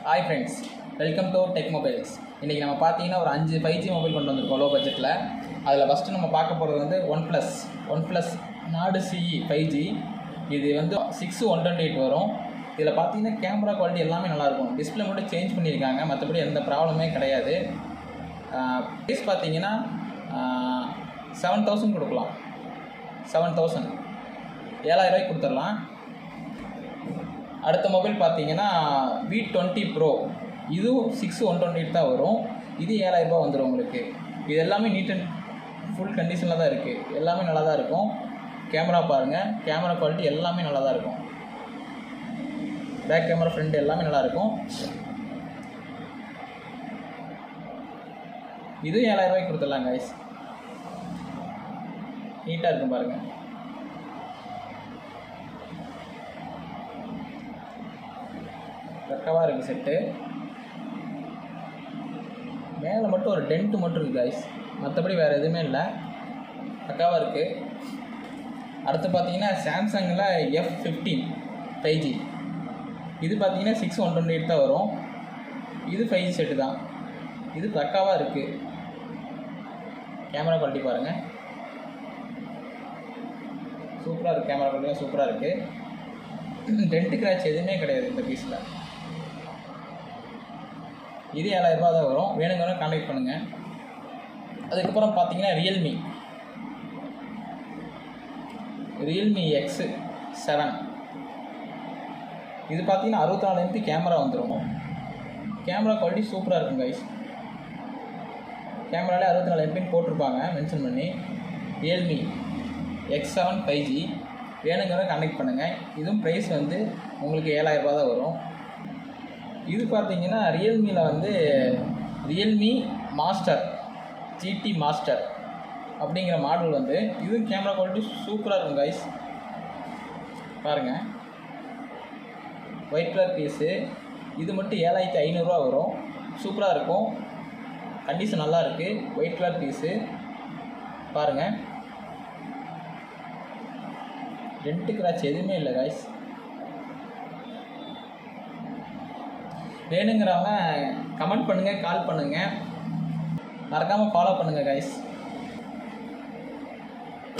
Hi friends, welcome to tech mobiles. இன்றைக்கி நம்ம பார்த்தீங்கன்னா ஒரு 5 5G மொபைல் கொண்டு வந்திருக்கோம் லோ பட்ஜெட்டில். அதில் ஃபஸ்ட்டு நம்ம பார்க்க போகிறது வந்து ஒன் ப்ளஸ் நாடு CE 5G. இது வந்து 6128 வரும். இதில் பார்த்தீங்கன்னா கேமரா குவாலிட்டி எல்லாமே நல்லாயிருக்கும். டிஸ்பிளே மட்டும் சேஞ்ச் பண்ணியிருக்காங்க, மற்றபடி எந்த ப்ராப்ளமே கிடையாது. ப்ரைஸ் பார்த்தீங்கன்னா 7000 கொடுக்கலாம். 7000 7000 கொடுத்துடலாம். அடுத்த மொபைல் பார்த்தீங்கன்னா V20 Pro. இதுவும் 6128 தான் வரும். இது 7000 வந்துடும் உங்களுக்கு. இது எல்லாமே நீட் அண்ட் ஃபுல் கண்டிஷனில் தான் இருக்குது. எல்லாமே நல்லா தான் இருக்கும். கேமரா பாருங்கள், கேமரா குவாலிட்டி எல்லாமே நல்லா தான் இருக்கும். பேக் கேமரா ஃப்ரண்ட் எல்லாமே நல்லாயிருக்கும். இதுவும் 7000 கொடுத்துடலாம் கைஸ். நீட்டாக இருக்கும் பாருங்கள். பக்காவாக இருக்குது செட்டு. மேலே மட்டும் ஒரு டென்ட்டு மட்டும் இருக்குது கைஸ், மற்றபடி வேறு எதுவுமே இல்லை. பக்காவாக இருக்குது. அடுத்து பார்த்தீங்கன்னா சாம்சங்கில் F15 5G. இது பார்த்தீங்கன்னா 6128 தான் வரும். இது 5G செட்டு தான். இது பக்காவாக இருக்குது. கேமரா குவாலிட்டி பாருங்கள், சூப்பராக இருக்குது. கேமரா குவாலிட்டிலாம் சூப்பராக இருக்குது. டென்ட்டு கிராச் எதுவுமே கிடையாது இந்த பீஸில். இது 7000 தான் வரும். வேணுங்கிற கான்டாக்ட் பண்ணுங்கள். அதுக்கப்புறம் பார்த்தீங்கன்னா ரியல்மி X7. இது பார்த்தீங்கன்னா 64 MP கேமரா வந்துடும். கேமரா குவாலிட்டி சூப்பராக இருக்கும் கைஸ். கேமராலே 64 MPன்னு போட்டிருப்பாங்க மென்ஷன் பண்ணி. ரியல்மி X7 5G வேணுங்கிற கான்டாக்ட் பண்ணுங்கள். இதுவும் ப்ரைஸ் வந்து உங்களுக்கு 7000 தான் வரும். இது பார்த்தீங்கன்னா ரியல்மியில் வந்து ரியல்மி மாஸ்டர் GT மாஸ்டர் அப்படிங்கிற மாடல் வந்து இதுவும் கேமரா குவாலிட்டி சூப்பராக இருக்கும் கைஸ். பாருங்கள், ஒயிட் கலர் பீஸு. இது மட்டும் 7500 வரும். சூப்பராக இருக்கும். கண்டிஷன் நல்லா இருக்குது. ஒயிட் கலர் பீஸு பாருங்கள். டென்ட்டு கிராச் எதுவுமே இல்லை கைஸ். வேணுங்கிறவங்க கமெண்ட் பண்ணுங்கள், கால் பண்ணுங்கள். மறக்காமல் ஃபாலோ பண்ணுங்கள் கைஸ்.